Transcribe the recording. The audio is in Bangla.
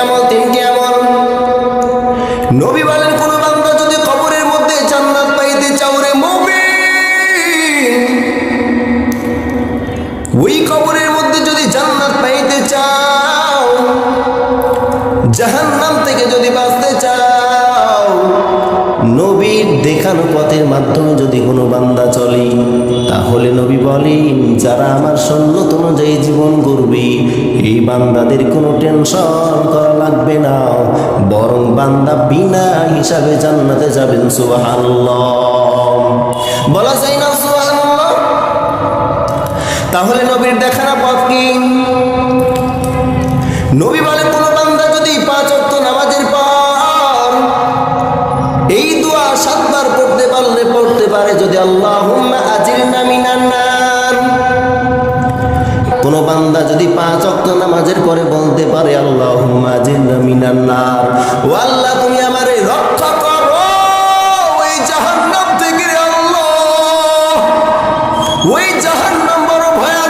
আমল, তিনটি আমল। নবী বলেন, কোন বান্দা যদি কবরের মধ্যে জান্নাত পাইতে চাও রে মুমিন, ওই কবরের মধ্যে যদি জান্নাত পাইতে চাও, জাহান্নাম থেকে যদি বাঁচতে চাও, নবীর দেখানো পথের মাধ্যমে যদি কোনো বান্দা চলে, তাহলে নবী বলেন যারা আমার সুন্নত অনুযায়ী জীবন করবে এই বান্দাদের কোনো টেনশন করা লাগবে না, বরং বান্দা বিনা হিসাবে জান্নাতে যাবেন। সুবহানাল্লাহ, বলা যায় না সুবহানাল্লাহ? তাহলে নবীর দেখানো পথ কি? নবী বলে, কোন বান্দা যদি 5 ওয়াক্ত নামাজের পর এই দোয়া 7 বার পড়তে পারে যদি, আল্লাহুম্মা আজিরনা মিনান নার। কোন বান্দা যদি 5 ওয়াক্ত নামাজের পরে বলতে পারে, আল্লাহুম্মা আজিরনা মিনান নার, ও আল্লাহ তুমি আমারে রক্ষা করো ওই জাহান্নাম থেকে, আল্লাহ ওই জাহান্নাম বড় ভয়ানক।